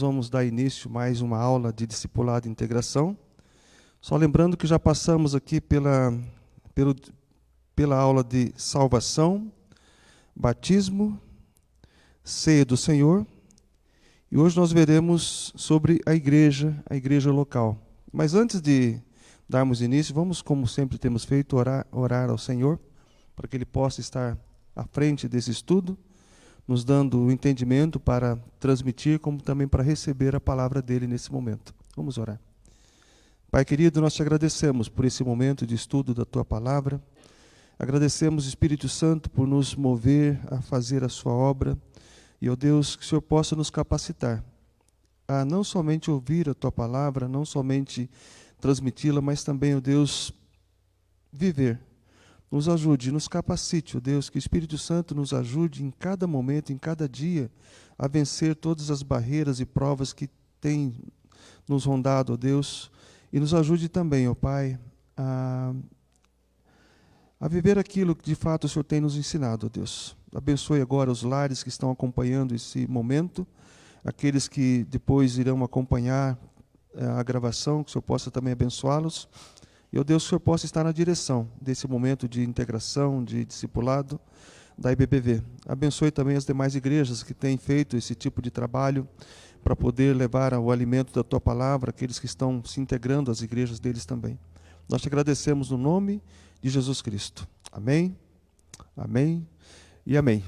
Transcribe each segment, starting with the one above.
Vamos dar início a mais uma aula de discipulado e integração. Só lembrando que já passamos aqui pela aula de salvação, batismo, ceia do Senhor. E hoje nós veremos sobre a igreja local. Mas antes de darmos início, vamos, como sempre temos feito, orar ao Senhor, para que Ele possa estar à frente desse estudo, nos dando o entendimento para transmitir, como também para receber a palavra dele nesse momento. Vamos orar. Pai querido, nós te agradecemos por esse momento de estudo da tua palavra. Agradecemos, Espírito Santo, por nos mover a fazer a sua obra. E, ó Deus, que o Senhor possa nos capacitar a não somente ouvir a tua palavra, não somente transmiti-la, mas também, ó Deus, viver. Nos ajude, nos capacite, ó Deus, que o Espírito Santo nos ajude em cada momento, em cada dia, a vencer todas as barreiras e provas que tem nos rondado, ó Deus, e nos ajude também, ó Pai, a viver aquilo que de fato o Senhor tem nos ensinado, ó Deus. Abençoe agora os lares que estão acompanhando esse momento, aqueles que depois irão acompanhar a gravação, que o Senhor possa também abençoá-los. E, ó Deus, que o Senhor possa estar na direção desse momento de integração, de discipulado da IBBV. Abençoe também as demais igrejas que têm feito esse tipo de trabalho para poder levar o alimento da Tua Palavra, aqueles que estão se integrando às igrejas deles também. Nós te agradecemos no nome de Jesus Cristo. Amém, amém e amém.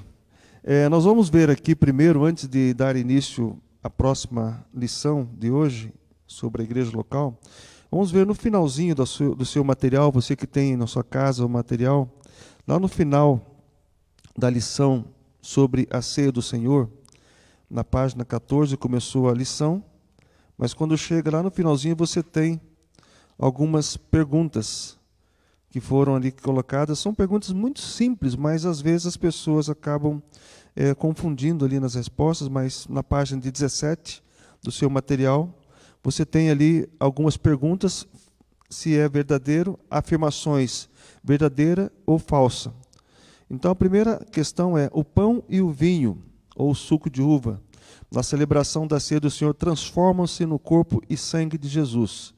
Nós vamos ver aqui primeiro, antes de dar início à próxima lição de hoje, sobre a igreja local, vamos ver no finalzinho do seu material, você que tem na sua casa o material, lá no final da lição sobre a ceia do Senhor, na página 14 começou a lição, mas quando chega lá no finalzinho você tem algumas perguntas que foram ali colocadas. São perguntas muito simples, mas às vezes as pessoas acabam confundindo ali nas respostas, mas na página de 17 do seu material, você tem ali algumas perguntas, se é verdadeiro, afirmações verdadeira ou falsa. Então a primeira questão é: o pão e o vinho, ou o suco de uva, na celebração da ceia do Senhor, transformam-se no corpo e sangue de Jesus.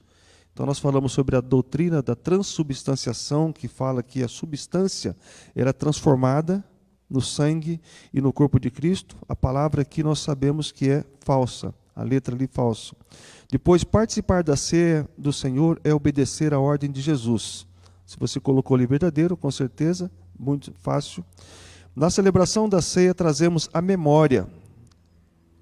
Então nós falamos sobre a doutrina da transubstanciação, que fala que a substância era transformada no sangue e no corpo de Cristo. A palavra aqui nós sabemos que é falsa, a letra ali falsa. Depois, participar da ceia do Senhor é obedecer à ordem de Jesus. Se você colocou ali verdadeiro, com certeza, muito fácil. Na celebração da ceia, trazemos a memória,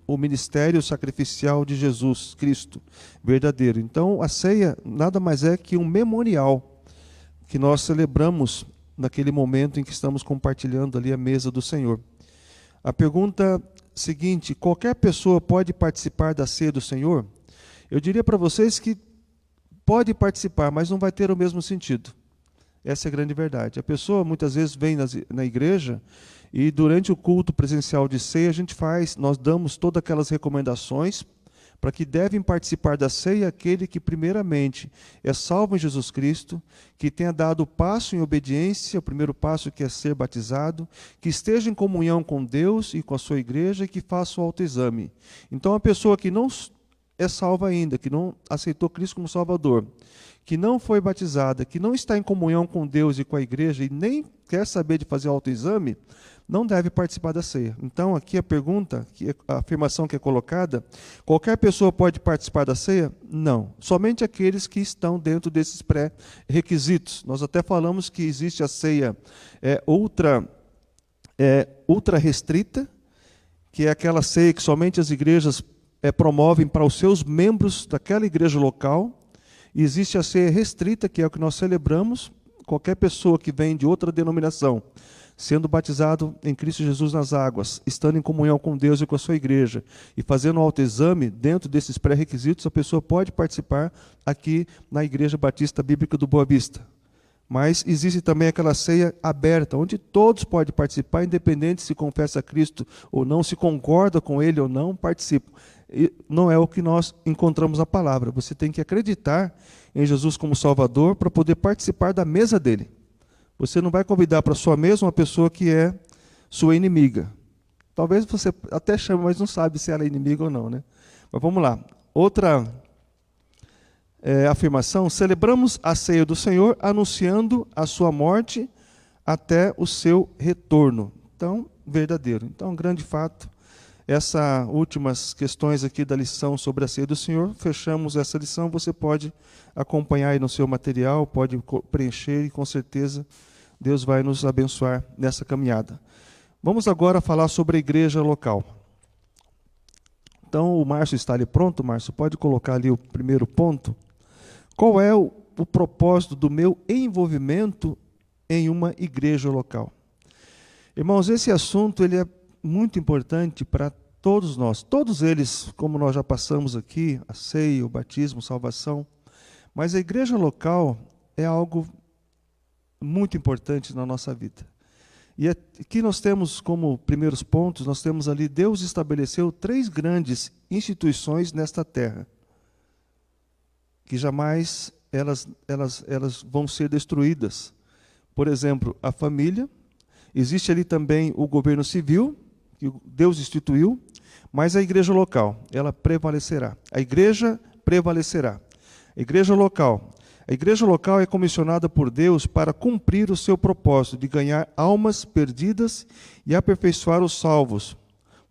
o ministério sacrificial de Jesus Cristo, verdadeiro. Então, a ceia nada mais é que um memorial que nós celebramos naquele momento em que estamos compartilhando ali a mesa do Senhor. A pergunta seguinte: qualquer pessoa pode participar da ceia do Senhor? Eu diria para vocês que pode participar, mas não vai ter o mesmo sentido. Essa é a grande verdade. A pessoa muitas vezes vem na igreja e durante o culto presencial de ceia nós damos todas aquelas recomendações para que devem participar da ceia aquele que primeiramente é salvo em Jesus Cristo, que tenha dado o passo em obediência, o primeiro passo que é ser batizado, que esteja em comunhão com Deus e com a sua igreja e que faça o autoexame. Então a pessoa que não é salva ainda, que não aceitou Cristo como Salvador, que não foi batizada, que não está em comunhão com Deus e com a igreja e nem quer saber de fazer autoexame, não deve participar da ceia. Então, aqui a pergunta, a afirmação que é colocada: qualquer pessoa pode participar da ceia? Não. Somente aqueles que estão dentro desses pré-requisitos. Nós até falamos que existe a ceia ultra restrita, que é aquela ceia que somente as igrejas promovem para os seus membros daquela igreja local. E existe a ceia restrita, que é o que nós celebramos. Qualquer pessoa que vem de outra denominação, sendo batizado em Cristo Jesus nas águas, estando em comunhão com Deus e com a sua igreja, e fazendo um autoexame dentro desses pré-requisitos, a pessoa pode participar aqui na Igreja Batista Bíblica do Boa Vista. Mas existe também aquela ceia aberta, onde todos podem participar, independente se confessa a Cristo ou não, se concorda com Ele ou não, participam. E não é o que nós encontramos na palavra. Você tem que acreditar em Jesus como Salvador para poder participar da mesa dele. Você não vai convidar para sua mesa uma pessoa que é sua inimiga. Talvez você até chame, mas não sabe se ela é inimiga ou não, né? Mas vamos lá. Outra afirmação: celebramos a ceia do Senhor anunciando a sua morte até o seu retorno. Então, verdadeiro. Então, um grande fato. Essas últimas questões aqui da lição sobre a ceia do Senhor, fechamos essa lição, você pode acompanhar aí no seu material, pode preencher e com certeza Deus vai nos abençoar nessa caminhada. Vamos agora falar sobre a igreja local. Então, o Márcio está ali pronto, Márcio? Pode colocar ali o primeiro ponto. Qual é o propósito do meu envolvimento em uma igreja local? Irmãos, esse assunto ele é muito importante para todos nós. Todos eles, como nós já passamos aqui, a ceia, o batismo, salvação. Mas a igreja local é algo muito importante na nossa vida. E aqui nós temos como primeiros pontos, nós temos ali, Deus estabeleceu 3 grandes instituições nesta terra, que jamais elas vão ser destruídas. Por exemplo, a família, existe ali também o governo civil, que Deus instituiu, mas a igreja local, ela prevalecerá. A igreja prevalecerá. A igreja local. A igreja local é comissionada por Deus para cumprir o seu propósito de ganhar almas perdidas e aperfeiçoar os salvos.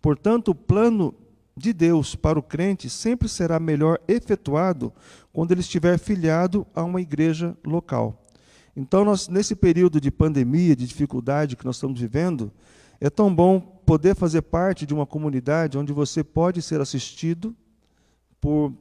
Portanto, o plano de Deus para o crente sempre será melhor efetuado quando ele estiver filiado a uma igreja local. Então, nesse período de pandemia, de dificuldade que nós estamos vivendo, é tão bom poder fazer parte de uma comunidade onde você pode ser assistido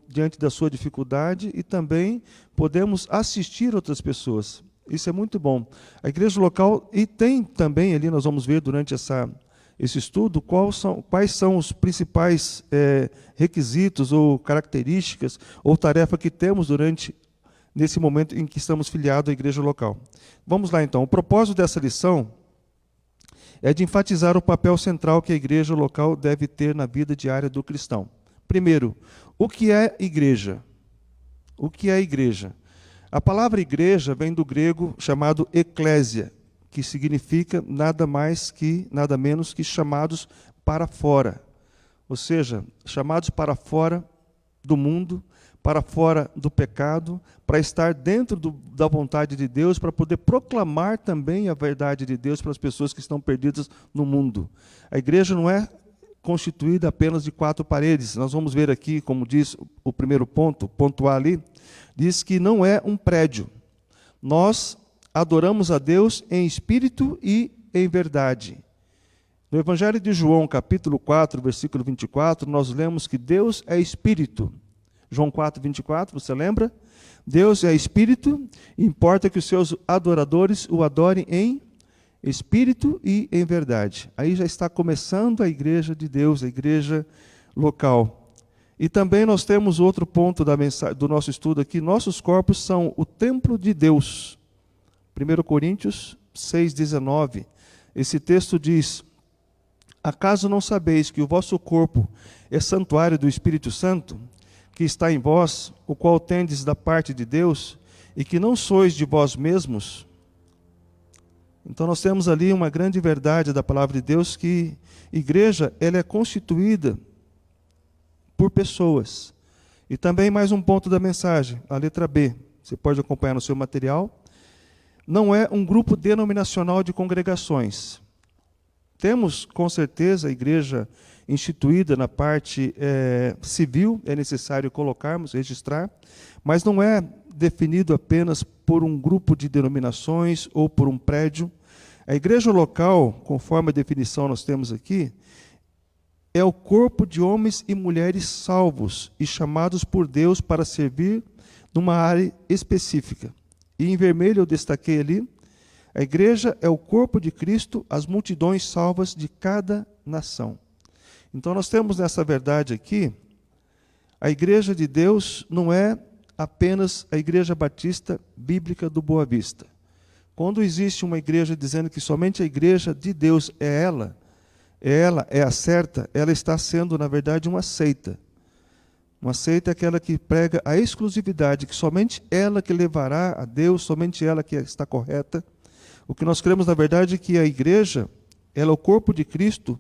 diante da sua dificuldade e também podemos assistir outras pessoas. Isso é muito bom. A igreja local, e tem também ali, nós vamos ver durante esse estudo, quais são os principais requisitos ou características ou tarefa que temos nesse momento em que estamos filiados à igreja local. Vamos lá então. O propósito dessa lição é de enfatizar o papel central que a igreja local deve ter na vida diária do cristão. Primeiro, o que é igreja? O que é igreja? A palavra igreja vem do grego chamado eclésia, que significa nada menos que chamados para fora. Ou seja, chamados para fora do mundo, para fora do pecado, para estar dentro da vontade de Deus, para poder proclamar também a verdade de Deus para as pessoas que estão perdidas no mundo. A igreja não é constituída apenas de 4 paredes. Nós vamos ver aqui, como diz o primeiro ponto A ali, diz que não é um prédio. Nós adoramos a Deus em espírito e em verdade. No Evangelho de João, capítulo 4, versículo 24, nós lemos que Deus é espírito. João 4, 24, você lembra? Deus é espírito, importa que os seus adoradores o adorem em espírito e em verdade. Aí já está começando a igreja de Deus, a igreja local. E também nós temos outro ponto do nosso estudo aqui. Nossos corpos são o templo de Deus. 1 Coríntios 6,19. Esse texto diz: acaso não sabeis que o vosso corpo é santuário do Espírito Santo, que está em vós, o qual tendes da parte de Deus, e que não sois de vós mesmos? Então nós temos ali uma grande verdade da palavra de Deus, que igreja ela é constituída por pessoas. E também mais um ponto da mensagem, a letra B, você pode acompanhar no seu material. Não é um grupo denominacional de congregações. Temos, com certeza, a igreja instituída na parte civil, é necessário colocarmos, registrar, mas não é definido apenas por um grupo de denominações ou por um prédio. A igreja local, conforme a definição nós temos aqui, é o corpo de homens e mulheres salvos e chamados por Deus para servir numa área específica. E em vermelho eu destaquei ali, a igreja é o corpo de Cristo, as multidões salvas de cada nação. Então nós temos nessa verdade aqui, a igreja de Deus não é apenas a igreja batista bíblica do Boa Vista. Quando existe uma igreja dizendo que somente a igreja de Deus ela é a certa, ela está sendo, na verdade, uma seita. Uma seita é aquela que prega a exclusividade, que somente ela que levará a Deus, somente ela que está correta. O que nós cremos, na verdade, é que a igreja, ela é o corpo de Cristo,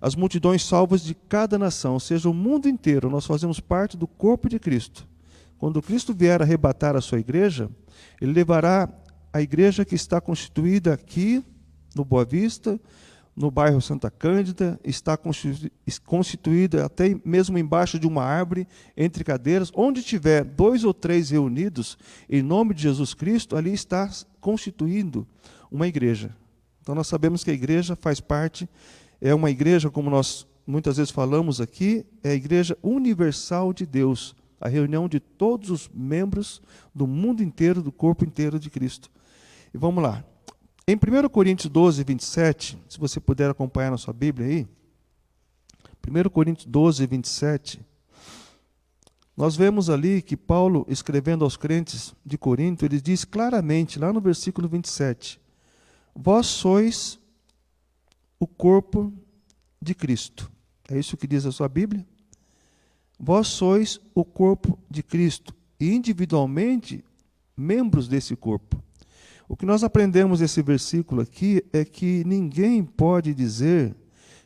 as multidões salvas de cada nação, ou seja, o mundo inteiro. Nós fazemos parte do corpo de Cristo. Quando Cristo vier arrebatar a sua igreja, ele levará a igreja que está constituída aqui no Boa Vista, no bairro Santa Cândida, está constituída até mesmo embaixo de uma árvore, entre cadeiras, onde tiver 2 ou 3 reunidos, em nome de Jesus Cristo, ali está constituindo uma igreja. Então nós sabemos que a igreja faz parte, é uma igreja, como nós muitas vezes falamos aqui, é a igreja universal de Deus, a reunião de todos os membros do mundo inteiro, do corpo inteiro de Cristo. E vamos lá. Em 1 Coríntios 12, 27, se você puder acompanhar na sua Bíblia aí, 1 Coríntios 12, 27, nós vemos ali que Paulo, escrevendo aos crentes de Corinto, ele diz claramente, lá no versículo 27, vós sois o corpo de Cristo. É isso que diz a sua Bíblia? Vós sois o corpo de Cristo, e individualmente membros desse corpo. O que nós aprendemos nesse versículo aqui é que ninguém pode dizer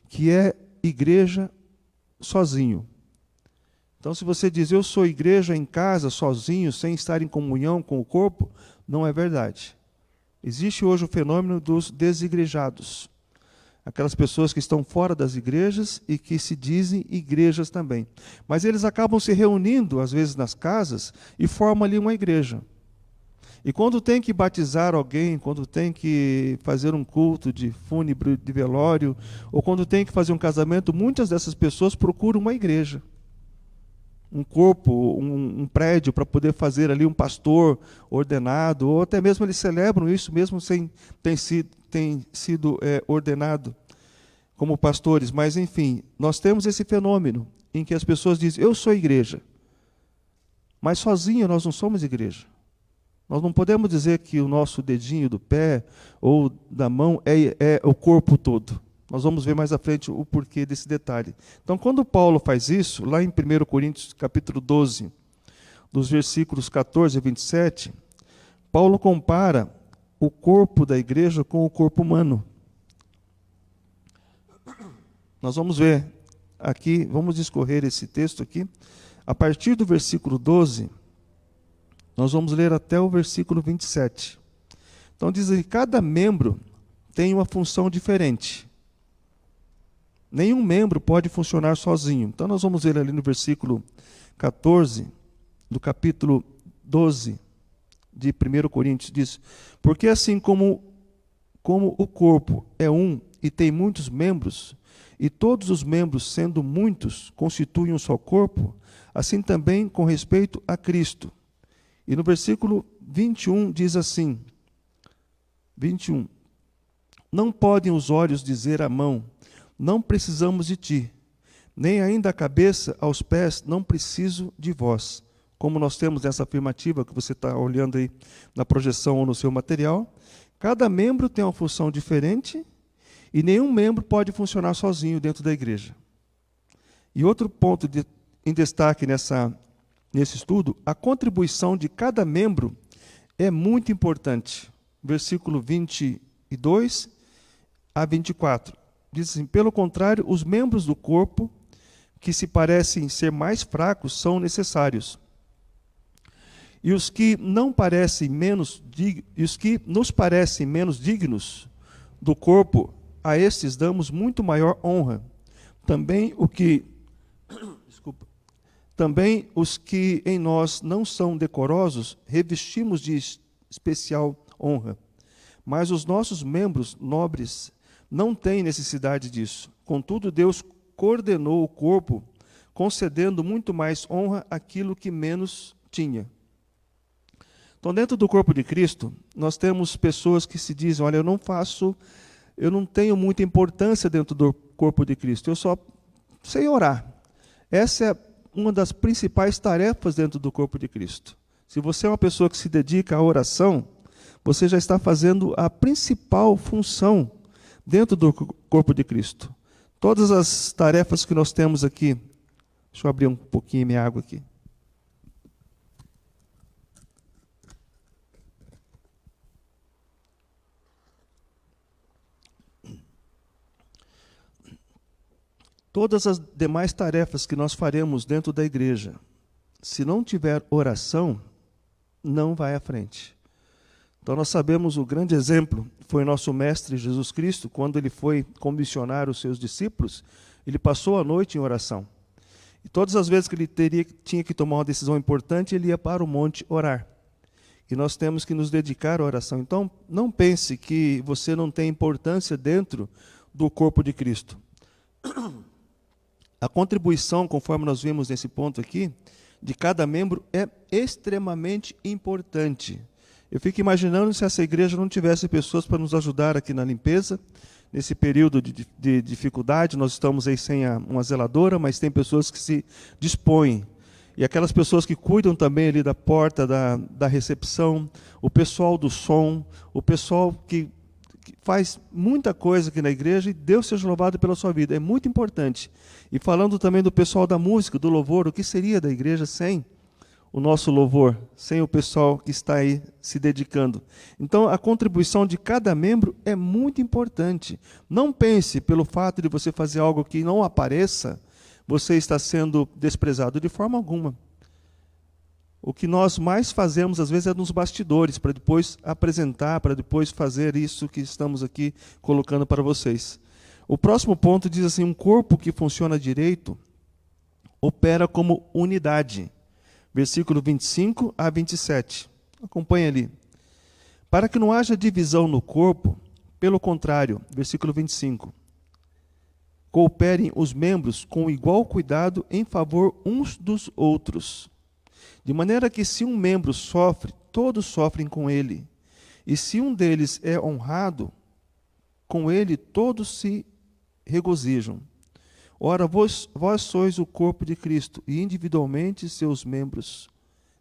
que é igreja sozinho. Então, se você diz, eu sou igreja em casa, sozinho, sem estar em comunhão com o corpo, não é verdade. Existe hoje o fenômeno dos desigrejados. Aquelas pessoas que estão fora das igrejas e que se dizem igrejas também. Mas eles acabam se reunindo, às vezes, nas casas e formam ali uma igreja. E quando tem que batizar alguém, quando tem que fazer um culto de fúnebre, de velório, ou quando tem que fazer um casamento, muitas dessas pessoas procuram uma igreja. Um corpo, um prédio para poder fazer ali um pastor ordenado, ou até mesmo eles celebram isso mesmo sem ter sido ordenado como pastores. Mas, enfim, nós temos esse fenômeno em que as pessoas dizem, eu sou igreja. Mas sozinho nós não somos igreja. Nós não podemos dizer que o nosso dedinho do pé ou da mão é o corpo todo. Nós vamos ver mais à frente o porquê desse detalhe. Então, quando Paulo faz isso, lá em 1 Coríntios capítulo 12, dos versículos 14 a 27, Paulo compara o corpo da igreja com o corpo humano. Nós vamos ver aqui, vamos discorrer esse texto aqui. A partir do versículo 12... nós vamos ler até o versículo 27. Então diz que cada membro tem uma função diferente. Nenhum membro pode funcionar sozinho. Então nós vamos ver ali no versículo 14, do capítulo 12 de 1 Coríntios, diz, porque assim como o corpo é um e tem muitos membros, e todos os membros, sendo muitos, constituem um só corpo, assim também com respeito a Cristo. E no versículo 21 diz assim, 21, não podem os olhos dizer à mão, não precisamos de ti, nem ainda a cabeça aos pés, não preciso de vós. Como nós temos essa afirmativa que você está olhando aí na projeção ou no seu material, cada membro tem uma função diferente e nenhum membro pode funcionar sozinho dentro da igreja. E outro ponto em destaque nesse estudo, a contribuição de cada membro é muito importante. Versículo 22 a 24. Diz assim, pelo contrário, os membros do corpo que se parecem ser mais fracos são necessários. E os que nos parecem menos dignos do corpo, a estes damos muito maior honra. Também os que em nós não são decorosos, revestimos de especial honra. Mas os nossos membros nobres não têm necessidade disso. Contudo, Deus coordenou o corpo, concedendo muito mais honra àquilo que menos tinha. Então, dentro do corpo de Cristo, nós temos pessoas que se dizem, olha, eu não tenho muita importância dentro do corpo de Cristo, eu só sei orar. Essa é uma das principais tarefas dentro do corpo de Cristo. Se você é uma pessoa que se dedica à oração, você já está fazendo a principal função dentro do corpo de Cristo. Todas as tarefas que nós temos aqui, deixa eu abrir um pouquinho minha água aqui. todas as demais tarefas que nós faremos dentro da igreja, se não tiver oração, não vai à frente. Então nós sabemos o grande exemplo foi nosso mestre Jesus Cristo, quando ele foi comissionar os seus discípulos, ele passou a noite em oração. E todas as vezes que ele tinha que tomar uma decisão importante, ele ia para o monte orar. E nós temos que nos dedicar à oração. Então, não pense que você não tem importância dentro do corpo de Cristo. A contribuição, conforme nós vimos nesse ponto aqui, de cada membro é extremamente importante. Eu fico imaginando se essa igreja não tivesse pessoas para nos ajudar aqui na limpeza. Nesse período de dificuldade, nós estamos aí sem uma zeladora, mas tem pessoas que se dispõem. E aquelas pessoas que cuidam também ali da porta, da recepção, o pessoal do som, o pessoal que faz muita coisa aqui na igreja, e Deus seja louvado pela sua vida. É muito importante. E falando também do pessoal da música, do louvor, o que seria da igreja sem o nosso louvor, sem o pessoal que está aí se dedicando. Então, a contribuição de cada membro é muito importante. Não pense, pelo fato de você fazer algo que não apareça, você está sendo desprezado de forma alguma. O que nós mais fazemos, às vezes, é nos bastidores, para depois apresentar, para depois fazer isso que estamos aqui colocando para vocês. O próximo ponto diz assim, um corpo que funciona direito opera como unidade. Versículo 25 a 27. Acompanhe ali. Para que não haja divisão no corpo, pelo contrário, versículo 25. Cooperem os membros com igual cuidado em favor uns dos outros. De maneira que se um membro sofre, todos sofrem com ele. E se um deles é honrado, com ele todos se regozijam. Ora, vós sois o corpo de Cristo, e individualmente seus membros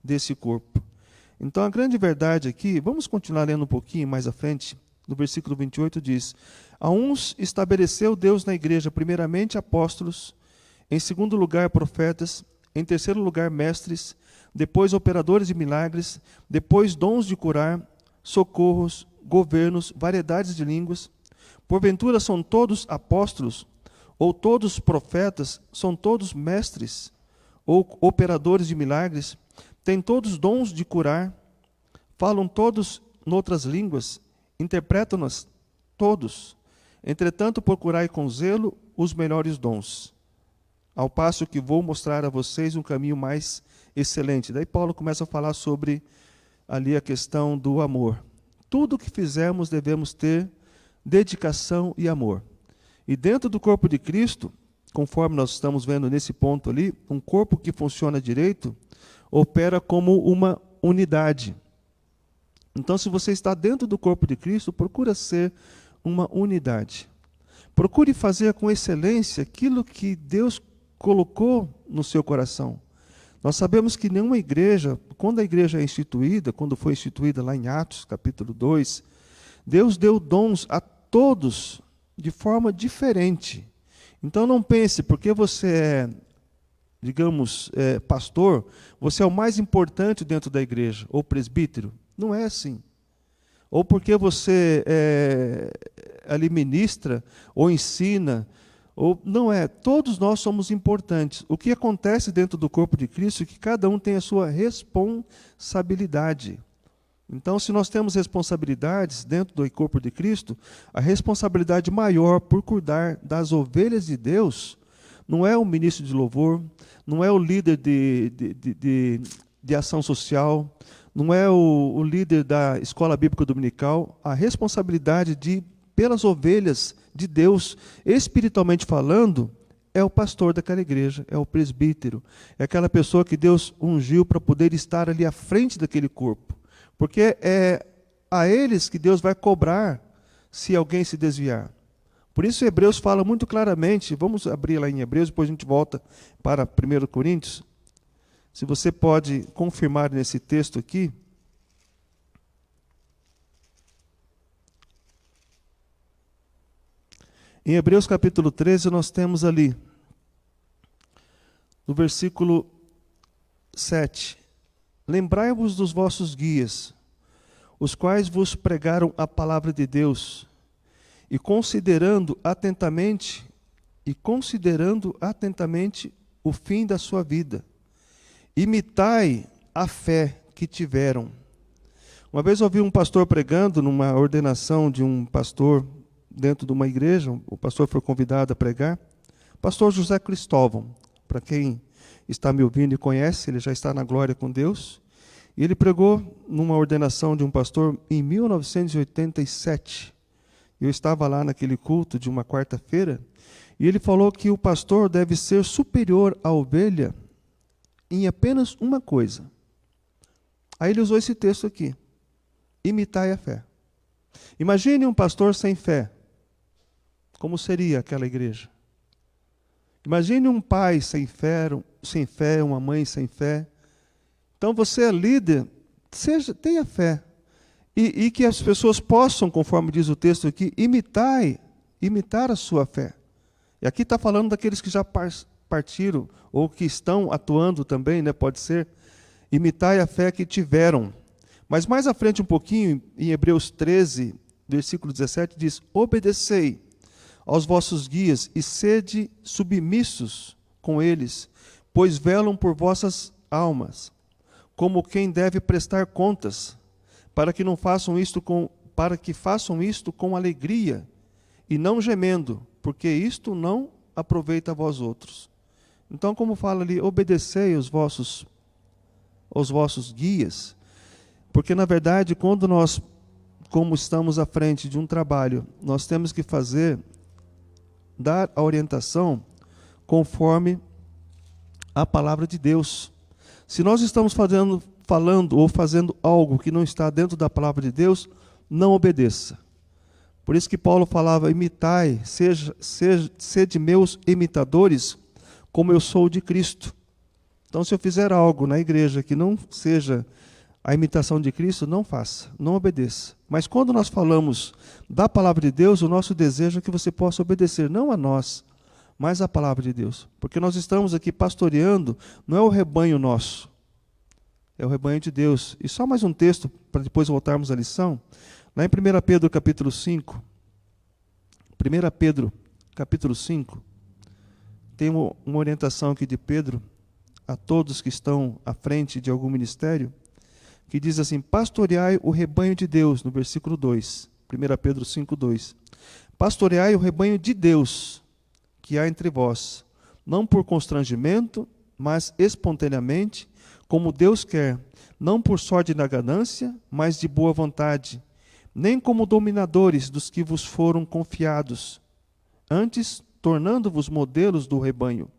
desse corpo. Então, a grande verdade aqui, vamos continuar lendo um pouquinho mais à frente, no versículo 28 diz, a uns estabeleceu Deus na igreja, primeiramente apóstolos, em segundo lugar profetas, em terceiro lugar mestres, depois operadores de milagres, depois dons de curar, socorros, governos, variedades de línguas. Porventura são todos apóstolos, ou todos profetas, são todos mestres, ou operadores de milagres, têm todos dons de curar, falam todos noutras línguas, interpretam-nas todos. Entretanto, procurai com zelo os melhores dons, ao passo que vou mostrar a vocês um caminho mais excelente. Daí Paulo começa a falar sobre ali a questão do amor. Tudo o que fizermos devemos ter dedicação e amor. E dentro do corpo de Cristo, conforme nós estamos vendo nesse ponto ali, um corpo que funciona direito, opera como uma unidade. Então, se você está dentro do corpo de Cristo, procura ser uma unidade. Procure fazer com excelência aquilo que Deus colocou no seu coração. Nós sabemos que nenhuma igreja, quando a igreja é instituída, quando foi instituída lá em Atos, capítulo 2, Deus deu dons a todos de forma diferente. Então não pense, porque você é, digamos, pastor, você é o mais importante dentro da igreja, ou presbítero. Não é assim. Ou porque você ali ministra, ou ensina, ou não é. Todos nós somos importantes. O que acontece dentro do corpo de Cristo é que cada um tem a sua responsabilidade. Então, se nós temos responsabilidades dentro do corpo de Cristo, a responsabilidade maior por cuidar das ovelhas de Deus não é o ministro de louvor, não é o líder de ação social, não é o líder da escola bíblica dominical. A responsabilidade pelas ovelhas de Deus, espiritualmente falando, é o pastor daquela igreja, é o presbítero, é aquela pessoa que Deus ungiu para poder estar ali à frente daquele corpo. Porque é a eles que Deus vai cobrar se alguém se desviar. Por isso Hebreus fala muito claramente, vamos abrir lá em Hebreus, depois a gente volta para 1 Coríntios. Se você pode confirmar nesse texto aqui. Em Hebreus capítulo 13, nós temos ali, no versículo 7, lembrai-vos dos vossos guias, os quais vos pregaram a palavra de Deus, e considerando atentamente e considerando atentamente o fim da sua vida. Imitai a fé que tiveram. Uma vez ouvi um pastor pregando numa ordenação de um pastor dentro de uma igreja. O pastor foi convidado a pregar. Pastor José Cristóvão, para quem está me ouvindo e conhece, ele já está na glória com Deus. E ele pregou numa ordenação de um pastor em 1987. Eu estava lá naquele culto de uma quarta-feira, e ele falou que o pastor deve ser superior à ovelha em apenas uma coisa. Aí ele usou esse texto aqui: imitai a fé. Imagine um pastor sem fé. Como seria aquela igreja? Imagine um pai sem fé, uma mãe sem fé. Então você é líder, tenha fé. E que as pessoas possam, conforme diz o texto aqui, imitar a sua fé. E aqui está falando daqueles que já partiram, ou que estão atuando também, né? Pode ser. Imitai a fé que tiveram. Mas mais à frente um pouquinho, em Hebreus 13, versículo 17, diz: obedecei aos vossos guias e sede submissos com eles, pois velam por vossas almas, como quem deve prestar contas, para que façam isto com alegria e não gemendo, porque isto não aproveita a vós outros. Então, como fala ali, obedecei aos vossos guias, porque na verdade, quando nós, como estamos à frente de um trabalho, nós temos que dar a orientação conforme a palavra de Deus. Se nós estamos falando ou fazendo algo que não está dentro da palavra de Deus, não obedeça. Por isso que Paulo falava: imitai, sede meus imitadores, como eu sou de Cristo. Então, se eu fizer algo na igreja que não seja a imitação de Cristo, não faça, não obedeça. Mas quando nós falamos da palavra de Deus, o nosso desejo é que você possa obedecer, não a nós, mas a palavra de Deus. Porque nós estamos aqui pastoreando, não é o rebanho nosso, é o rebanho de Deus. E só mais um texto, para depois voltarmos à lição. Lá em 1 Pedro capítulo 5, 1 Pedro capítulo 5, tem uma orientação aqui de Pedro a todos que estão à frente de algum ministério, que diz assim: pastoreai o rebanho de Deus, no versículo 2, 1 Pedro 5, 2. Pastoreai o rebanho de Deus, que há entre vós, não por constrangimento, mas espontaneamente, como Deus quer, não por sorte da ganância, mas de boa vontade, nem como dominadores dos que vos foram confiados, antes tornando-vos modelos do rebanho.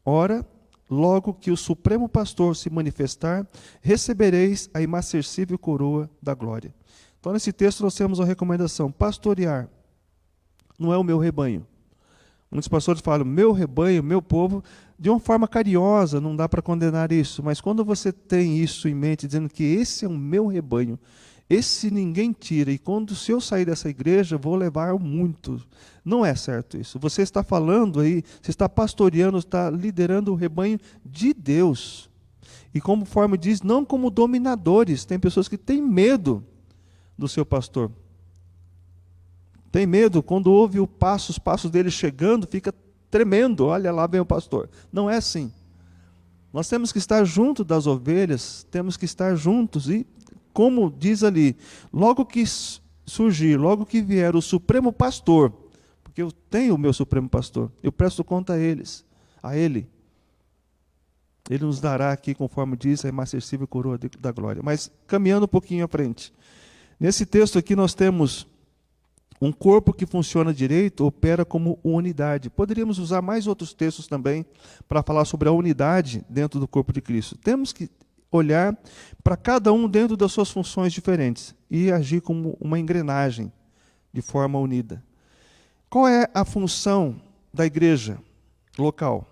Ora, logo que o Supremo Pastor se manifestar, recebereis a imarcessível coroa da glória. Então, nesse texto, nós temos a recomendação: pastorear não é o meu rebanho. Muitos pastores falam, meu rebanho, meu povo, de uma forma carinhosa, não dá para condenar isso, mas quando você tem isso em mente, dizendo que esse é o meu rebanho, esse ninguém tira, e quando se eu sair dessa igreja, vou levar muito. Não é certo isso. Você está falando aí, você está pastoreando, está liderando o rebanho de Deus. E conforme diz, não como dominadores. Tem pessoas que têm medo do seu pastor. Tem medo, quando ouve os passos dele chegando, fica tremendo. Olha lá vem o pastor. Não é assim. Nós temos que estar junto das ovelhas, temos que estar juntos. E, como diz ali, logo que surgir, logo que vier o Supremo Pastor, porque eu tenho o meu Supremo Pastor, eu presto conta a ele. Ele nos dará aqui, conforme diz, a imarcessível coroa da glória. Mas, caminhando um pouquinho à frente. Nesse texto aqui nós temos um corpo que funciona direito, opera como unidade. Poderíamos usar mais outros textos também para falar sobre a unidade dentro do corpo de Cristo. Temos que olhar para cada um dentro das suas funções diferentes e agir como uma engrenagem de forma unida. Qual é a função da igreja local?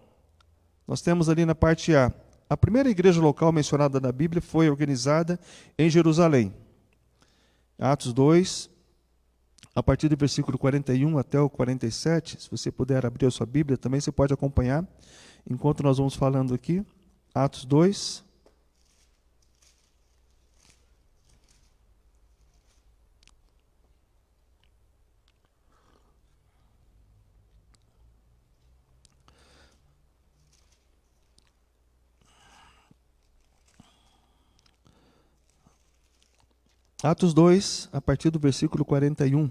Nós temos ali na parte A. A primeira igreja local mencionada na Bíblia foi organizada em Jerusalém. Atos 2, a partir do versículo 41 até o 47, se você puder abrir a sua Bíblia, também você pode acompanhar, enquanto nós vamos falando aqui. Atos 2. Atos 2, a partir do versículo 41.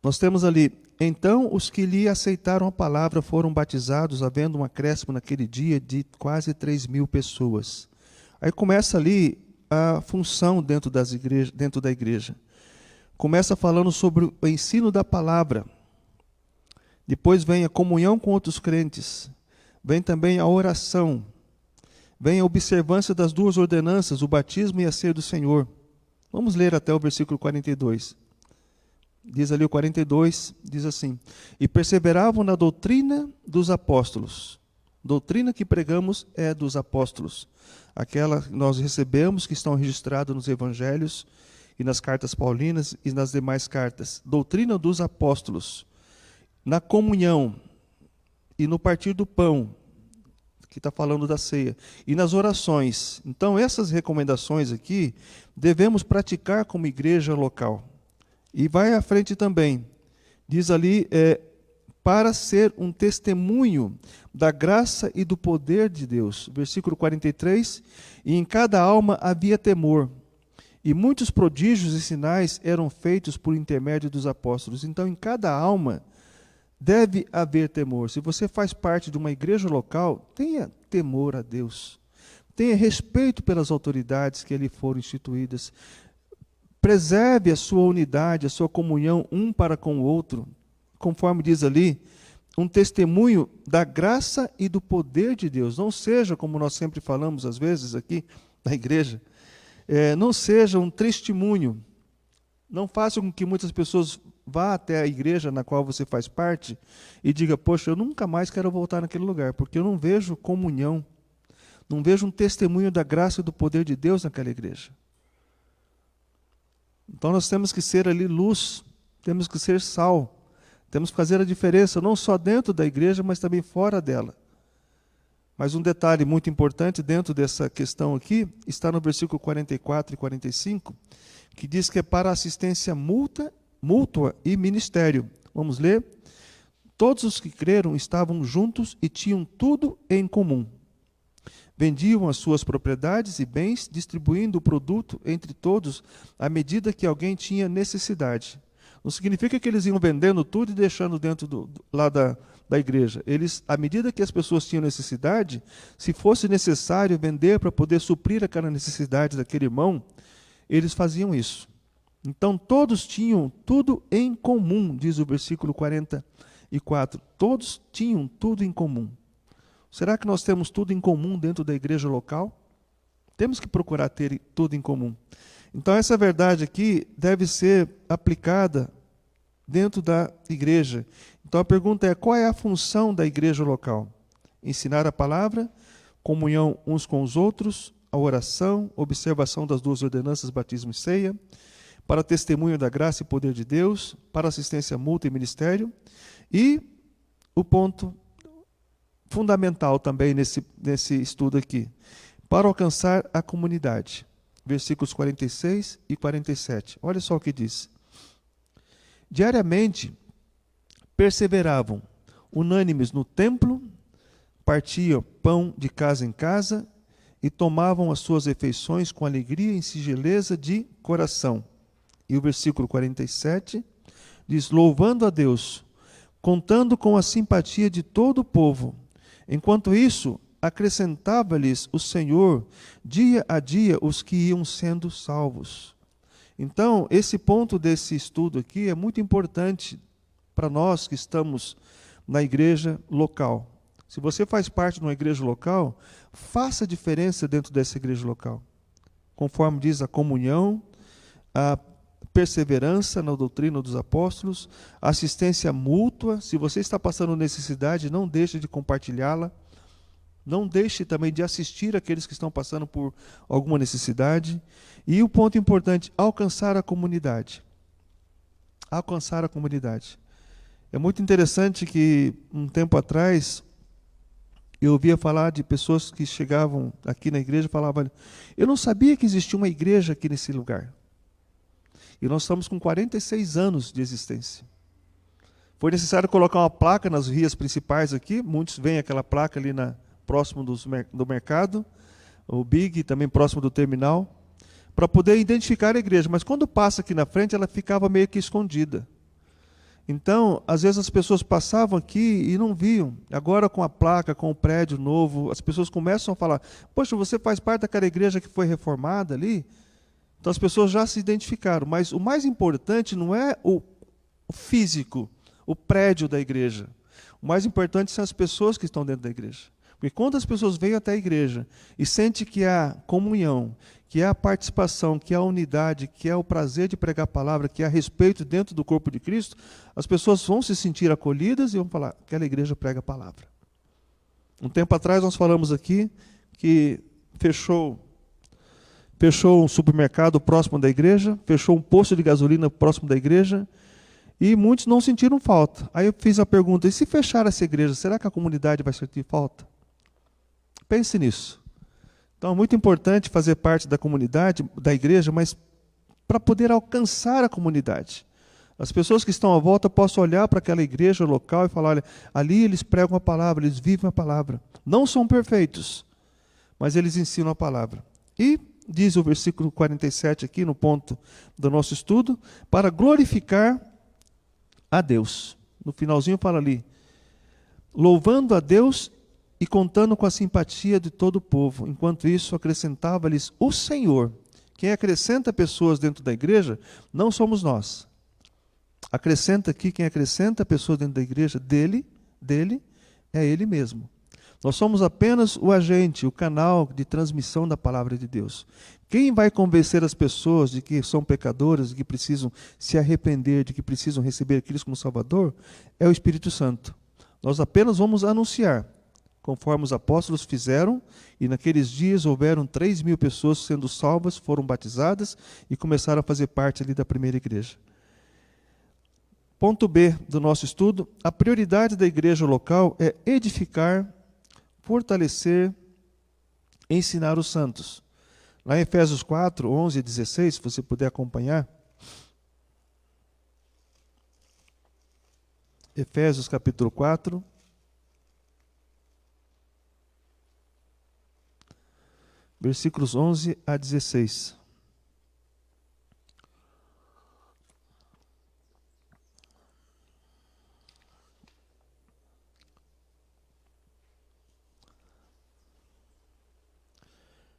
Nós temos ali: então os que lhe aceitaram a palavra foram batizados, havendo um acréscimo naquele dia de quase 3.000 pessoas. Aí começa ali a função dentro da igreja. Começa falando sobre o ensino da palavra. Depois vem a comunhão com outros crentes. Vem também a oração. Vem a observância das duas ordenanças, o batismo e a ceia do Senhor. Vamos ler até o versículo 42. Diz ali o 42, diz assim: e perseveravam na doutrina dos apóstolos. Doutrina que pregamos é dos apóstolos. Aquela que nós recebemos, que estão registradas nos evangelhos e nas cartas paulinas e nas demais cartas. Doutrina dos apóstolos. Na comunhão e no partir do pão, que está falando da ceia, e nas orações. Então, essas recomendações aqui, devemos praticar como igreja local. E vai à frente também, diz ali, para ser um testemunho da graça e do poder de Deus. Versículo 43, e em cada alma havia temor, e muitos prodígios e sinais eram feitos por intermédio dos apóstolos. Então, em cada alma deve haver temor. Se você faz parte de uma igreja local, tenha temor a Deus. Tenha respeito pelas autoridades que ali foram instituídas. Preserve a sua unidade, a sua comunhão um para com o outro. Conforme diz ali, um testemunho da graça e do poder de Deus. Não seja, como nós sempre falamos às vezes aqui na igreja, não seja um testemunho. Não faça com que muitas pessoas vá até a igreja na qual você faz parte e diga: poxa, eu nunca mais quero voltar naquele lugar, porque eu não vejo comunhão, não vejo um testemunho da graça e do poder de Deus naquela igreja. Então nós temos que ser ali luz, temos que ser sal, temos que fazer a diferença, não só dentro da igreja, mas também fora dela. Mas um detalhe muito importante dentro dessa questão aqui, está no versículo 44 e 45, que diz que é para assistência mútua e ministério. Vamos ler? Todos os que creram estavam juntos e tinham tudo em comum. Vendiam as suas propriedades e bens, distribuindo o produto entre todos à medida que alguém tinha necessidade. Não significa que eles iam vendendo tudo e deixando dentro lá da igreja. Eles, à medida que as pessoas tinham necessidade, se fosse necessário vender para poder suprir aquela necessidade daquele irmão, eles faziam isso. Então todos tinham tudo em comum, diz o versículo 44. Todos tinham tudo em comum. Será que nós temos tudo em comum dentro da igreja local? Temos que procurar ter tudo em comum. Então essa verdade aqui deve ser aplicada dentro da igreja. Então a pergunta é: qual é a função da igreja local? Ensinar a palavra, comunhão uns com os outros, a oração, observação das duas ordenanças, batismo e ceia, para testemunho da graça e poder de Deus, para assistência mútua e ministério. E o ponto fundamental também nesse estudo aqui, para alcançar a comunidade. Versículos 46 e 47. Olha só o que diz. Diariamente perseveravam, unânimes no templo, partiam pão de casa em casa e tomavam as suas refeições com alegria e singeleza de coração. E o versículo 47 diz: louvando a Deus, contando com a simpatia de todo o povo. Enquanto isso, acrescentava-lhes o Senhor, dia a dia, os que iam sendo salvos. Então, esse ponto desse estudo aqui é muito importante para nós que estamos na igreja local. Se você faz parte de uma igreja local, faça a diferença dentro dessa igreja local. Conforme diz a comunhão, a perseverança na doutrina dos apóstolos, assistência mútua. Se você está passando necessidade, não deixe de compartilhá-la. Não deixe também de assistir aqueles que estão passando por alguma necessidade. E o ponto importante, alcançar a comunidade. Alcançar a comunidade. É muito interessante que, um tempo atrás, eu ouvia falar de pessoas que chegavam aqui na igreja e falavam: eu não sabia que existia uma igreja aqui nesse lugar. E nós estamos com 46 anos de existência. Foi necessário colocar uma placa nas vias principais aqui. Muitos veem aquela placa ali próximo do mercado, o Big, também próximo do terminal, para poder identificar a igreja. Mas quando passa aqui na frente, ela ficava meio que escondida. Então, às vezes as pessoas passavam aqui e não viam. Agora, com a placa, com o prédio novo, as pessoas começam a falar: poxa, você faz parte daquela igreja que foi reformada ali? Então as pessoas já se identificaram. Mas o mais importante não é o físico, o prédio da igreja. O mais importante são as pessoas que estão dentro da igreja. Porque quando as pessoas vêm até a igreja e sentem que há comunhão, que há participação, que há unidade, que há o prazer de pregar a palavra, que há respeito dentro do corpo de Cristo, as pessoas vão se sentir acolhidas e vão falar: aquela igreja prega a palavra. Um tempo atrás nós falamos aqui que fechou um supermercado próximo da igreja, fechou um posto de gasolina próximo da igreja, e muitos não sentiram falta. Aí eu fiz a pergunta: e se fechar essa igreja, será que a comunidade vai sentir falta? Pense nisso. Então é muito importante fazer parte da comunidade, da igreja, mas para poder alcançar a comunidade. As pessoas que estão à volta possam olhar para aquela igreja local e falar: olha, ali eles pregam a palavra, eles vivem a palavra. Não são perfeitos, mas eles ensinam a palavra. E diz o versículo 47 aqui, no ponto do nosso estudo, para glorificar a Deus. No finalzinho fala ali: louvando a Deus e contando com a simpatia de todo o povo. Enquanto isso, acrescentava-lhes o Senhor. Quem acrescenta pessoas dentro da igreja não somos nós. Acrescenta aqui, quem acrescenta pessoas dentro da igreja, dele, é ele mesmo. Nós somos apenas o agente, o canal de transmissão da palavra de Deus. Quem vai convencer as pessoas de que são pecadoras, de que precisam se arrepender, de que precisam receber Cristo como Salvador, é o Espírito Santo. Nós apenas vamos anunciar, conforme os apóstolos fizeram, e naqueles dias houveram 3.000 pessoas sendo salvas, foram batizadas e começaram a fazer parte ali da primeira igreja. Ponto B do nosso estudo: a prioridade da igreja local é edificar, fortalecer, ensinar os santos. Lá em Efésios 4, 11 e 16, se você puder acompanhar. Efésios capítulo 4. Versículos 11 a 16.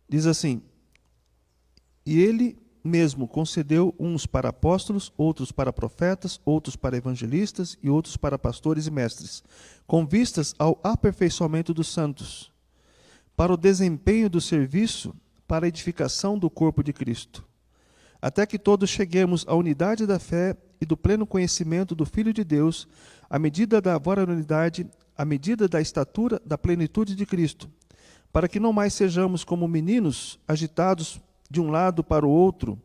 Diz assim: e ele mesmo concedeu uns para apóstolos, outros para profetas, outros para evangelistas e outros para pastores e mestres, com vistas ao aperfeiçoamento dos santos, para o desempenho do serviço, para a edificação do corpo de Cristo, até que todos cheguemos à unidade da fé e do pleno conhecimento do Filho de Deus, à medida da varonilidade, à medida da estatura da plenitude de Cristo, para que não mais sejamos como meninos, agitados de um lado para o outro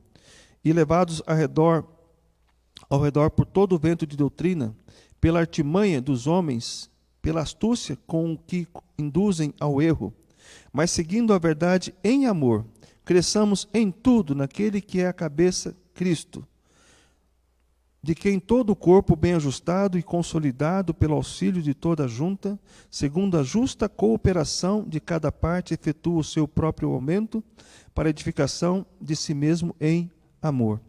e levados ao redor por todo o vento de doutrina, pela artimanha dos homens, pela astúcia com que induzem ao erro, mas seguindo a verdade em amor, cresçamos em tudo naquele que é a cabeça, Cristo, de quem todo o corpo bem ajustado e consolidado pelo auxílio de toda a junta, segundo a justa cooperação de cada parte, efetua o seu próprio aumento para a edificação de si mesmo em amor.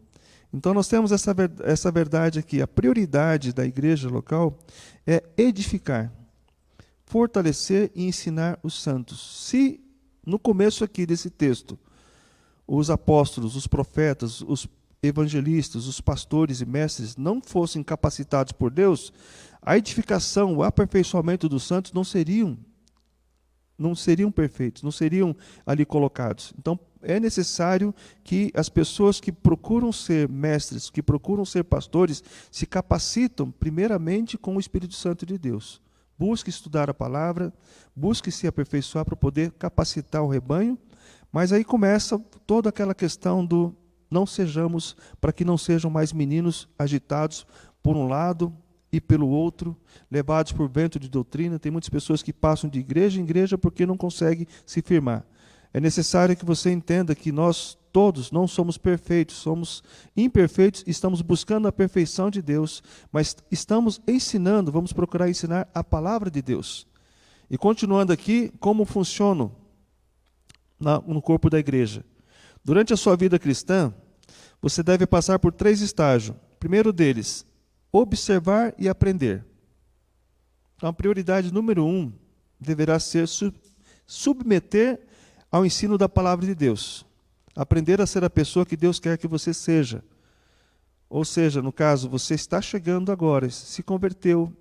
Então nós temos essa verdade aqui: a prioridade da igreja local é edificar, fortalecer e ensinar os santos. Se no começo aqui desse texto, os apóstolos, os profetas, os evangelistas, os pastores e mestres não fossem capacitados por Deus, a edificação, o aperfeiçoamento dos santos não seriam perfeitos, não seriam ali colocados. Então é necessário que as pessoas que procuram ser mestres, que procuram ser pastores, se capacitam primeiramente com o Espírito Santo de Deus. Busque estudar a palavra, busque se aperfeiçoar para poder capacitar o rebanho, mas aí começa toda aquela questão do não sejamos, para que não sejam mais meninos agitados por um lado e pelo outro, levados por vento de doutrina. Tem muitas pessoas que passam de igreja em igreja porque não conseguem se firmar. É necessário que você entenda que nós todos não somos perfeitos, somos imperfeitos, estamos buscando a perfeição de Deus, mas estamos ensinando, vamos procurar ensinar a palavra de Deus. E continuando aqui, como funciona no corpo da igreja. Durante a sua vida cristã, você deve passar por 3 estágios. O primeiro deles, observar e aprender. Então, a prioridade número 1 deverá ser submeter ao ensino da palavra de Deus. Aprender a ser a pessoa que Deus quer que você seja. Ou seja, no caso, você está chegando agora, se converteu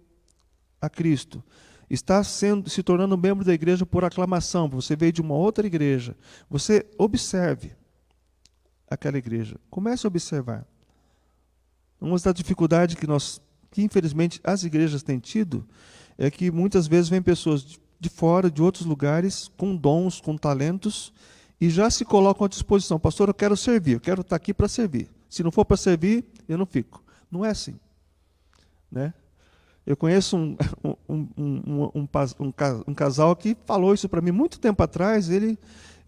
a Cristo, está se tornando membro da igreja por aclamação, você veio de uma outra igreja. Você observe aquela igreja. Comece a observar. Uma das dificuldades que infelizmente as igrejas têm tido, é que muitas vezes vêm pessoas de fora, de outros lugares, com dons, com talentos, e já se colocam à disposição. Pastor, eu quero servir, eu quero estar aqui para servir. Se não for para servir, eu não fico. Não é assim. Né? Eu conheço um casal que falou isso para mim muito tempo atrás,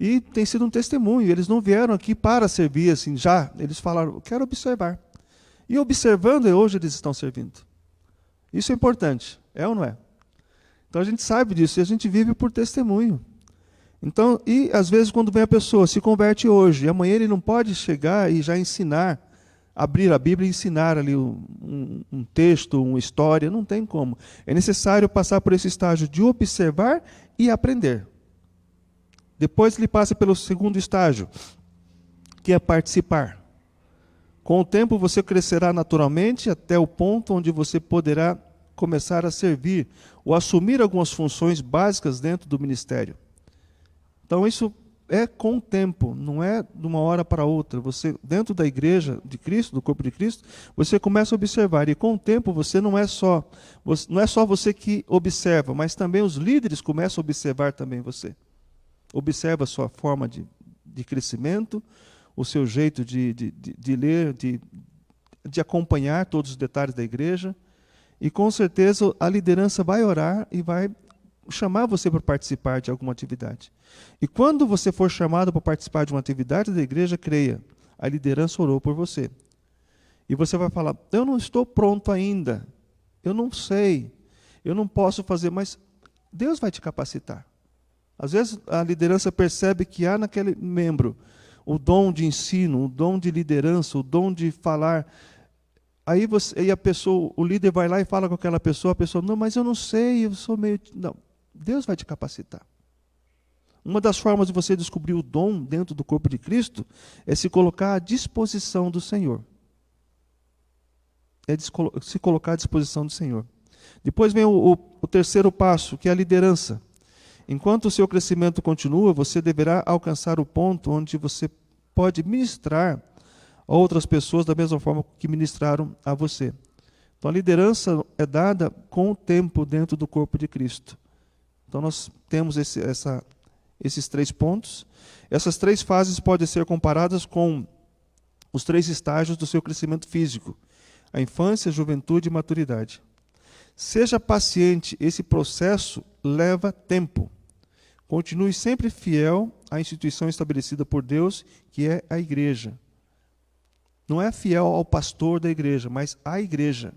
e tem sido um testemunho. Eles não vieram aqui para servir, assim, já. Eles falaram, eu quero observar. E observando, hoje eles estão servindo. Isso é importante, é ou não é? Então a gente sabe disso, e a gente vive por testemunho. Então, e às vezes quando vem a pessoa, se converte hoje, e amanhã ele não pode chegar e já ensinar, abrir a Bíblia e ensinar ali um texto, uma história, não tem como. É necessário passar por esse estágio de observar e aprender. Depois ele passa pelo segundo estágio, que é participar. Com o tempo você crescerá naturalmente até o ponto onde você poderá começar a servir ou assumir algumas funções básicas dentro do ministério. Então isso é com o tempo, não é de uma hora para outra. Você, dentro da igreja de Cristo, do corpo de Cristo, você começa a observar. E com o tempo você não é só você que observa, mas também os líderes começam a observar também você. Observa a sua forma de crescimento, o seu jeito de ler, de acompanhar todos os detalhes da igreja. E com certeza a liderança vai orar e vai chamar você para participar de alguma atividade. E quando você for chamado para participar de uma atividade da igreja, creia, a liderança orou por você. E você vai falar, eu não estou pronto ainda, eu não sei, eu não posso fazer, mas Deus vai te capacitar. Às vezes a liderança percebe que há naquele membro o dom de ensino, o dom de liderança, o dom de falar. Aí o líder vai lá e fala com aquela pessoa, a pessoa, não, mas eu não sei, eu sou meio... Não, Deus vai te capacitar. Uma das formas de você descobrir o dom dentro do corpo de Cristo é se colocar à disposição do Senhor. É se colocar à disposição do Senhor. Depois vem o terceiro passo, que é a liderança. Enquanto o seu crescimento continua, você deverá alcançar o ponto onde você pode ministrar a outras pessoas da mesma forma que ministraram a você. Então a liderança é dada com o tempo dentro do corpo de Cristo. Então nós temos esses 3 pontos. Essas 3 fases podem ser comparadas com os 3 estágios do seu crescimento físico: a infância, a juventude e maturidade. Seja paciente, esse processo leva tempo. Continue sempre fiel à instituição estabelecida por Deus, que é a igreja. Não é fiel ao pastor da igreja, mas à igreja.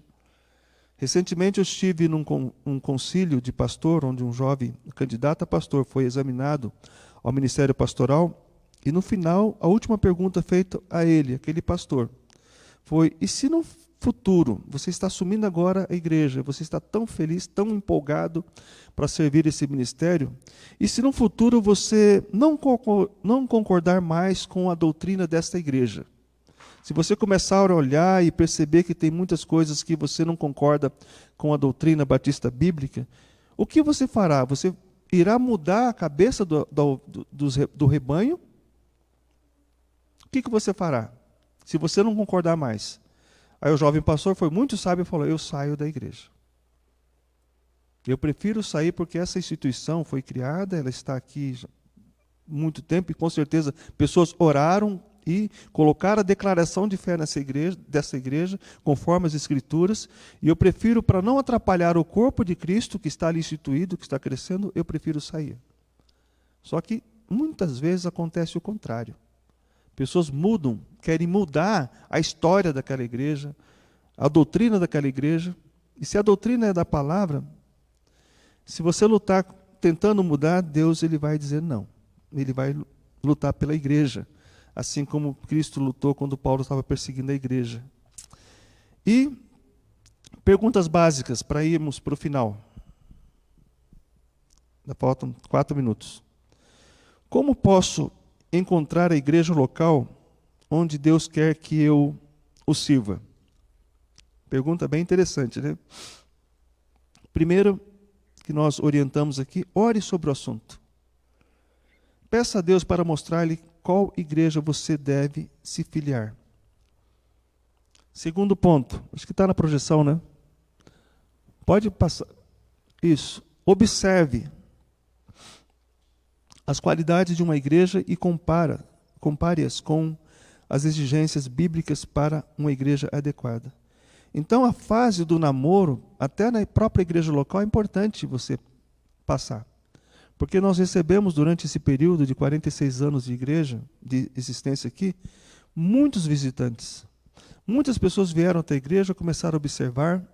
Recentemente eu estive num concílio de pastor, onde um jovem candidato a pastor foi examinado ao ministério pastoral, e no final, a última pergunta feita a ele, aquele pastor, foi, e se no futuro, você está assumindo agora a igreja, você está tão feliz, tão empolgado para servir esse ministério, e se no futuro você não concordar mais com a doutrina desta igreja, se você começar a olhar e perceber que tem muitas coisas que você não concorda com a doutrina batista bíblica, o que você fará? Você irá mudar a cabeça do rebanho? O que você fará, se você não concordar mais? Aí o jovem pastor foi muito sábio e falou, eu saio da igreja. Eu prefiro sair porque essa instituição foi criada, ela está aqui há muito tempo, e com certeza pessoas oraram e colocaram a declaração de fé dessa igreja, conforme as Escrituras, e eu prefiro, para não atrapalhar o corpo de Cristo, que está ali instituído, que está crescendo, eu prefiro sair. Só que muitas vezes acontece o contrário. Pessoas mudam, querem mudar a história daquela igreja, a doutrina daquela igreja, e se a doutrina é da palavra, se você lutar tentando mudar, Deus ele vai dizer não. Ele vai lutar pela igreja. assim como Cristo lutou quando Paulo estava perseguindo a igreja. E perguntas básicas para irmos para o final. Ainda faltam 4 minutos. Como posso encontrar a igreja local onde Deus quer que eu o sirva? Pergunta bem interessante, né? Primeiro que nós orientamos aqui, ore sobre o assunto. Peça a Deus para mostrar-lhe qual igreja você deve se filiar. Segundo ponto, acho que está na projeção, né? Pode passar. Isso. Observe as qualidades de uma igreja e compare-as com as exigências bíblicas para uma igreja adequada. Então, a fase do namoro, até na própria igreja local, é importante você passar. Porque nós recebemos, durante esse período de 46 anos de igreja, de existência aqui, muitos visitantes. Muitas pessoas vieram até a igreja, começaram a observar.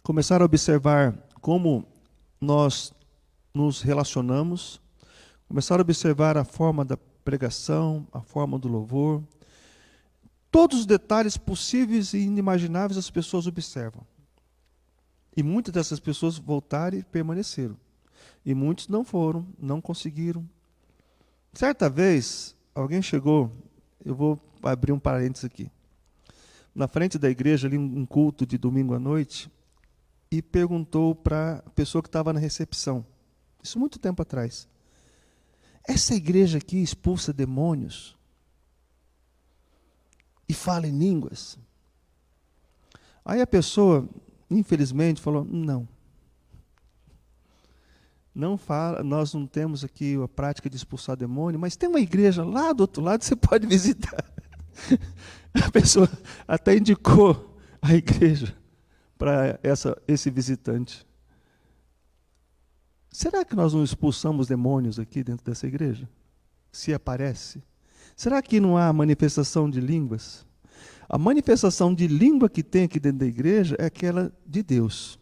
Começaram a observar como nós nos relacionamos. Começaram a observar a forma da pregação, a forma do louvor. Todos os detalhes possíveis e inimagináveis as pessoas observam. E muitas dessas pessoas voltaram e permaneceram. E muitos não foram, não conseguiram. Certa vez, alguém chegou, eu vou abrir um parênteses aqui, na frente da igreja, ali um culto de domingo à noite, e perguntou para a pessoa que estava na recepção, isso muito tempo atrás, essa igreja aqui expulsa demônios e fala em línguas? Aí a pessoa, infelizmente, falou, não fala, nós não temos aqui a prática de expulsar demônio, mas tem uma igreja lá do outro lado, você pode visitar. A pessoa até indicou a igreja para esse visitante. Será que nós não expulsamos demônios aqui dentro dessa igreja? Se aparece? Será que não há manifestação de línguas? A manifestação de língua que tem aqui dentro da igreja é aquela de Deus.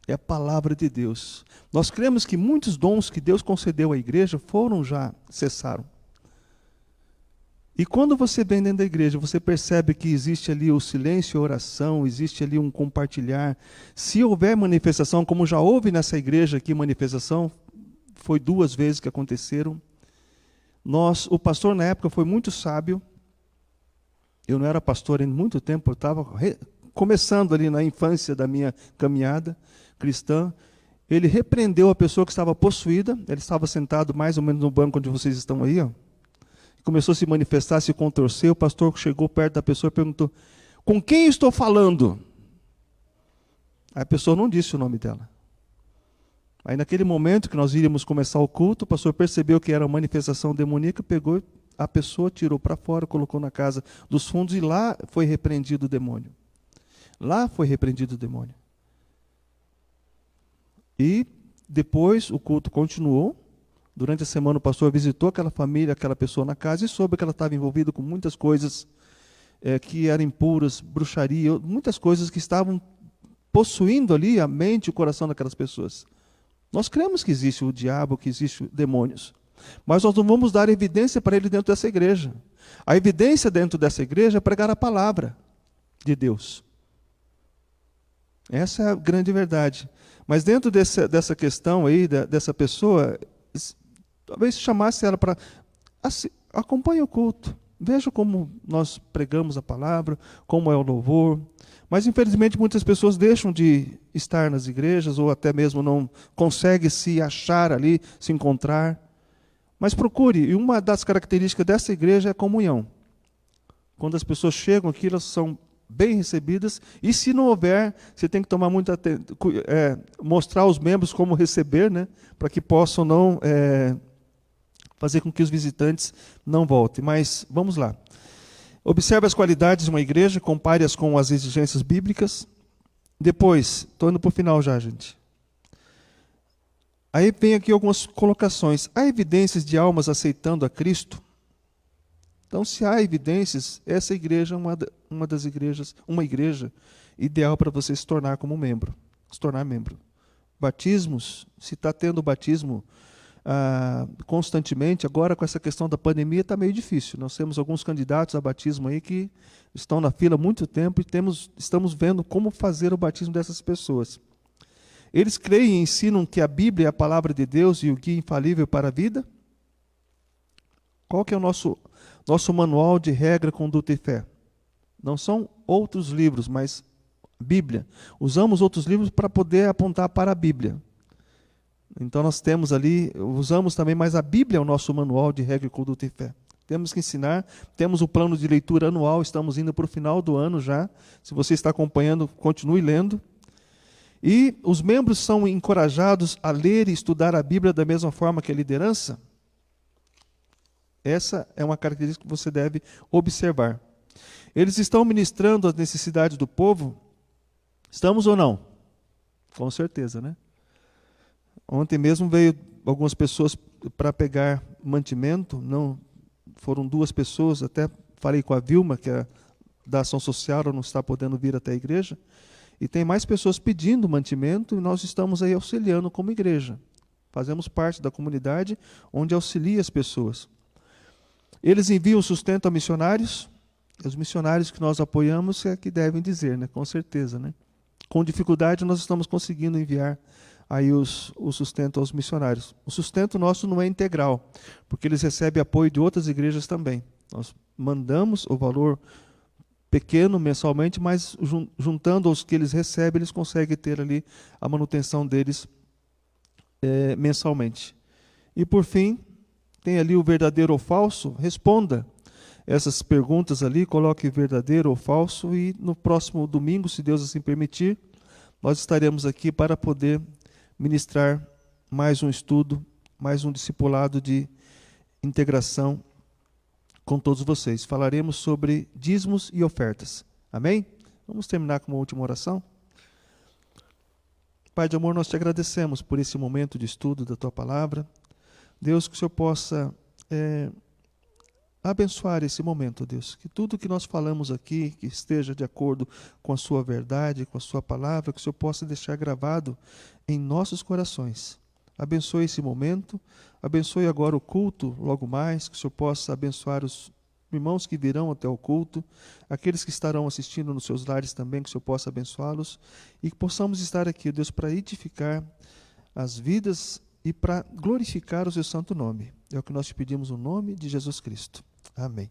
É a palavra de Deus. Nós cremos que muitos dons que Deus concedeu à igreja cessaram. E quando você vem dentro da igreja, você percebe que existe ali o silêncio e a oração, existe ali um compartilhar. Se houver manifestação, como já houve nessa igreja aqui manifestação, foi 2 vezes que aconteceram. O pastor na época foi muito sábio. Eu não era pastor em muito tempo, eu estava começando ali na infância da minha caminhada cristã. Ele repreendeu a pessoa que estava possuída, ele estava sentado mais ou menos no banco onde vocês estão aí, ó. Começou a se manifestar, se contorcer. O pastor chegou perto da pessoa e perguntou, com quem estou falando? Aí a pessoa não disse o nome dela. Aí naquele momento que nós iríamos começar o culto, o pastor percebeu que era uma manifestação demoníaca, pegou a pessoa, tirou para fora, colocou na casa dos fundos e lá foi repreendido o demônio. Lá foi repreendido o demônio. E depois o culto continuou. Durante a semana o pastor visitou aquela família, aquela pessoa na casa e soube que ela estava envolvida com muitas coisas que eram impuras, bruxaria, muitas coisas que estavam possuindo ali a mente e o coração daquelas pessoas. Nós cremos que existe o diabo, que existe demônios. Mas nós não vamos dar evidência para ele dentro dessa igreja. A evidência dentro dessa igreja é pregar a palavra de Deus. Essa é a grande verdade. Mas dentro dessa questão aí, dessa pessoa, talvez chamasse ela para acompanhe o culto, veja como nós pregamos a palavra, como é o louvor. Mas infelizmente muitas pessoas deixam de estar nas igrejas ou até mesmo não conseguem se achar ali, se encontrar. Mas procure, e uma das características dessa igreja é a comunhão. Quando as pessoas chegam aqui, elas são bem recebidas, e se não houver, você tem que tomar muita mostrar aos membros como receber, né, para que possam não fazer com que os visitantes não voltem. Mas vamos lá. Observe as qualidades de uma igreja, compare-as com as exigências bíblicas. Depois, estou indo para o final já, gente. Aí vem aqui algumas colocações. Há evidências de almas aceitando a Cristo? Então, se há evidências, essa igreja é uma igreja ideal para você se tornar membro. batismos, se está tendo batismo constantemente, agora com essa questão da pandemia está meio difícil. Nós temos alguns candidatos a batismo aí que estão na fila há muito tempo e estamos vendo como fazer o batismo dessas pessoas. Eles creem e ensinam que a Bíblia é a palavra de Deus e o guia infalível para a vida? Qual que é o nosso manual de regra, conduta e fé? Não são outros livros, mas Bíblia. Usamos outros livros para poder apontar para a Bíblia. Então nós temos ali, usamos também, mas a Bíblia é o nosso manual de regra, conduta e fé. Temos que ensinar, temos o plano de leitura anual, estamos indo para o final do ano já. Se você está acompanhando, continue lendo. E os membros são encorajados a ler e estudar a Bíblia da mesma forma que a liderança? Essa é uma característica que você deve observar. Eles estão ministrando as necessidades do povo? Estamos ou não? Com certeza, né? Ontem mesmo veio algumas pessoas para pegar mantimento, não foram 2 pessoas, até falei com a Vilma, que é da ação social, ela não está podendo vir até a igreja, e tem mais pessoas pedindo mantimento e nós estamos aí auxiliando como igreja. Fazemos parte da comunidade onde auxilia as pessoas. Eles enviam sustento a missionários, os missionários que nós apoiamos é que devem dizer, né? Com certeza, né? Com dificuldade nós estamos conseguindo enviar aí o sustento aos missionários. O sustento nosso não é integral, porque eles recebem apoio de outras igrejas também. Nós mandamos o valor pequeno mensalmente, mas juntando aos que eles recebem, eles conseguem ter ali a manutenção deles mensalmente. E por fim, tem ali o verdadeiro ou falso, responda essas perguntas ali, coloque verdadeiro ou falso, e no próximo domingo, se Deus assim permitir, nós estaremos aqui para poder ministrar mais um estudo, mais um discipulado de integração com todos vocês. Falaremos sobre dízimos e ofertas. Amém? Vamos terminar com uma última oração? Pai de amor, nós te agradecemos por esse momento de estudo da tua palavra. Deus, que o Senhor possa abençoar esse momento, Deus. Que tudo que nós falamos aqui, que esteja de acordo com a sua verdade, com a sua palavra, que o Senhor possa deixar gravado em nossos corações. Abençoe esse momento, abençoe agora o culto, logo mais, que o Senhor possa abençoar os irmãos que virão até o culto, aqueles que estarão assistindo nos seus lares também, que o Senhor possa abençoá-los, e que possamos estar aqui, Deus, para edificar as vidas e para glorificar o seu santo nome. É o que nós te pedimos no nome de Jesus Cristo. Amém.